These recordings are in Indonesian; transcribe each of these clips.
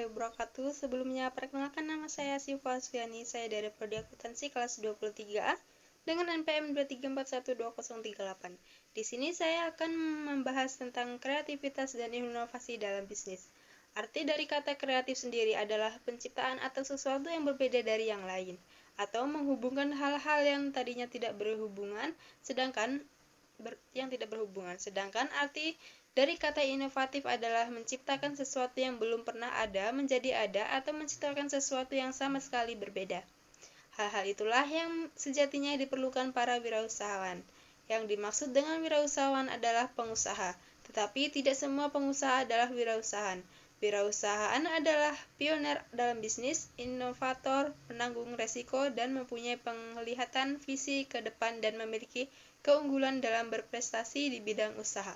wabarakatuh. Sebelumnya, perkenalkan nama saya Syifa Asfiani. Saya dari Prodi Akuntansi kelas 23A dengan NPM 2341238. Di sini saya akan membahas tentang kreativitas dan inovasi dalam bisnis. Arti dari kata kreatif sendiri adalah penciptaan atau sesuatu yang berbeda dari yang lain, atau menghubungkan hal-hal yang tadinya tidak berhubungan, sedangkan arti dari kata inovatif adalah menciptakan sesuatu yang belum pernah ada menjadi ada atau menciptakan sesuatu yang sama sekali berbeda. Hal-hal itulah yang sejatinya diperlukan para wirausahawan. Yang dimaksud dengan wirausahawan adalah pengusaha, tetapi tidak semua pengusaha adalah wirausahaan. Wirausahaan adalah pioner dalam bisnis, inovator, penanggung resiko, dan mempunyai penglihatan visi ke depan dan memiliki keunggulan dalam berprestasi di bidang usaha.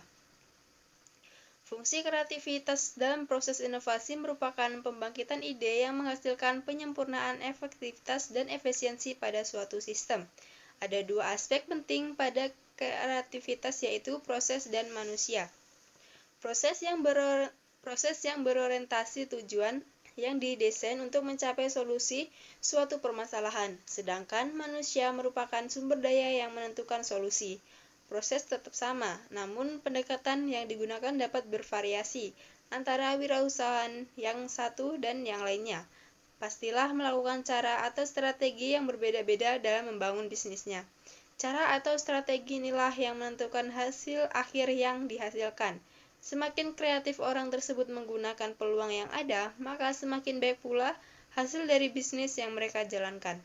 Fungsi kreativitas dalam proses inovasi merupakan pembangkitan ide yang menghasilkan penyempurnaan efektivitas dan efisiensi pada suatu sistem. Ada dua aspek penting pada kreativitas, yaitu proses dan manusia. Proses yang berorientasi tujuan yang didesain untuk mencapai solusi suatu permasalahan, sedangkan manusia merupakan sumber daya yang menentukan solusi. Proses tetap sama, namun pendekatan yang digunakan dapat bervariasi antara wirausahaan yang satu dan yang lainnya. Pastilah melakukan cara atau strategi yang berbeda-beda dalam membangun bisnisnya. Cara atau strategi inilah yang menentukan hasil akhir yang dihasilkan. Semakin kreatif orang tersebut menggunakan peluang yang ada, maka semakin baik pula hasil dari bisnis yang mereka jalankan.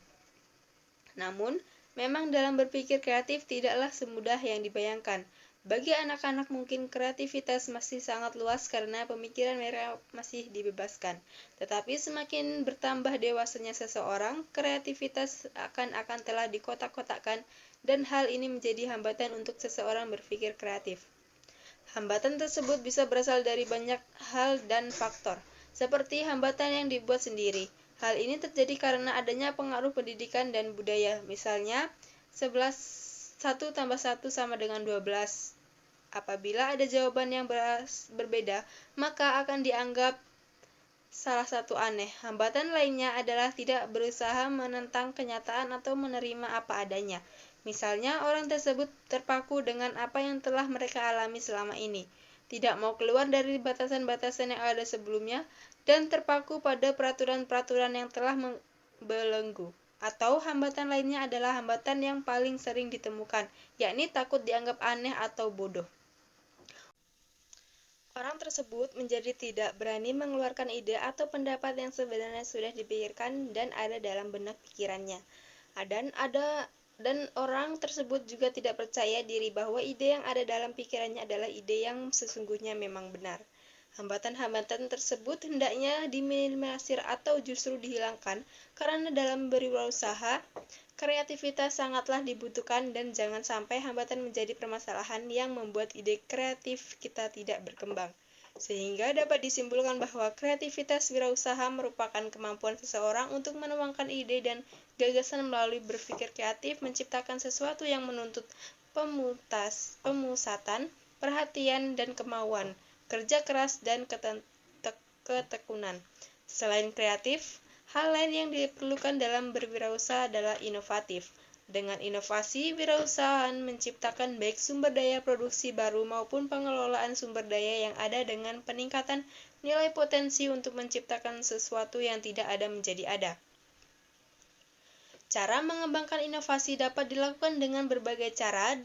Namun, memang dalam berpikir kreatif tidaklah semudah yang dibayangkan. Bagi anak-anak mungkin kreativitas masih sangat luas karena pemikiran mereka masih dibebaskan. Tetapi semakin bertambah dewasanya seseorang, kreativitas akan telah dikotak-kotakkan dan hal ini menjadi hambatan untuk seseorang berpikir kreatif. Hambatan tersebut bisa berasal dari banyak hal dan faktor, seperti hambatan yang dibuat sendiri. Hal ini terjadi karena adanya pengaruh pendidikan dan budaya. Misalnya, 1 tambah 1 sama dengan 12. Apabila ada jawaban yang berbeda, maka akan dianggap salah satu aneh. Hambatan lainnya adalah tidak berusaha menentang kenyataan atau menerima apa adanya. Misalnya, orang tersebut terpaku dengan apa yang telah mereka alami selama ini, tidak mau keluar dari batasan-batasan yang ada sebelumnya, dan terpaku pada peraturan-peraturan yang telah membelenggu. Atau hambatan lainnya adalah hambatan yang paling sering ditemukan, yakni takut dianggap aneh atau bodoh. Orang tersebut menjadi tidak berani mengeluarkan ide atau pendapat yang sebenarnya sudah dipikirkan dan ada dalam benak pikirannya. Dan orang tersebut juga tidak percaya diri bahwa ide yang ada dalam pikirannya adalah ide yang sesungguhnya memang benar. Hambatan-hambatan tersebut hendaknya diminimalisir atau justru dihilangkan, karena dalam berwirausaha, kreativitas sangatlah dibutuhkan dan jangan sampai hambatan menjadi permasalahan yang membuat ide kreatif kita tidak berkembang. Sehingga dapat disimpulkan bahwa kreativitas wirausaha merupakan kemampuan seseorang untuk menuangkan ide dan gagasan melalui berpikir kreatif, menciptakan sesuatu yang menuntut pemusatan, perhatian, dan kemauan, kerja keras, dan ketekunan. Selain kreatif, hal lain yang diperlukan dalam berwirausaha adalah inovatif. Dengan inovasi, wirausahaan menciptakan baik sumber daya produksi baru maupun pengelolaan sumber daya yang ada dengan peningkatan nilai potensi untuk menciptakan sesuatu yang tidak ada menjadi ada. Cara mengembangkan inovasi dapat dilakukan dengan berbagai cara.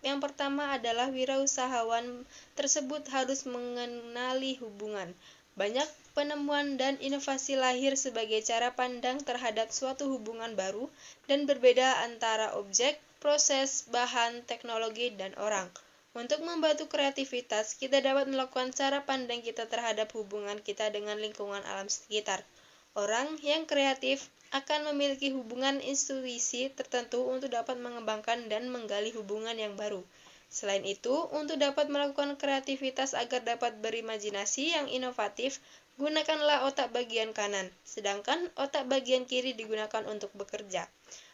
Yang pertama adalah wirausahawan tersebut harus mengenali hubungan. Banyak penemuan dan inovasi lahir sebagai cara pandang terhadap suatu hubungan baru dan berbeda antara objek, proses, bahan, teknologi, dan orang. Untuk membantu kreativitas, kita dapat melakukan cara pandang kita terhadap hubungan kita dengan lingkungan alam sekitar. Orang yang kreatif akan memiliki hubungan intuisi tertentu untuk dapat mengembangkan dan menggali hubungan yang baru. Selain itu, untuk dapat melakukan kreativitas agar dapat berimajinasi yang inovatif, gunakanlah otak bagian kanan, sedangkan otak bagian kiri digunakan untuk bekerja.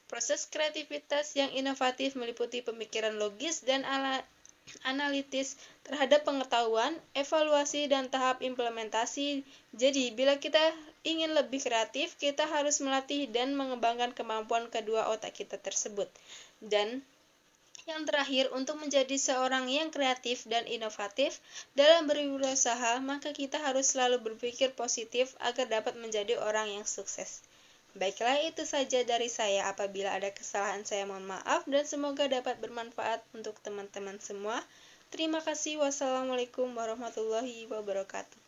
Proses kreativitas yang inovatif meliputi pemikiran logis dan analitis terhadap pengetahuan, evaluasi, dan tahap implementasi. Jadi, bila kita ingin lebih kreatif, kita harus melatih dan mengembangkan kemampuan kedua otak kita tersebut. Dan yang terakhir, untuk menjadi seorang yang kreatif dan inovatif dalam berwirausaha, maka kita harus selalu berpikir positif agar dapat menjadi orang yang sukses. Baiklah, itu saja dari saya. Apabila ada kesalahan, saya mohon maaf dan semoga dapat bermanfaat untuk teman-teman semua. Terima kasih. Wassalamualaikum warahmatullahi wabarakatuh.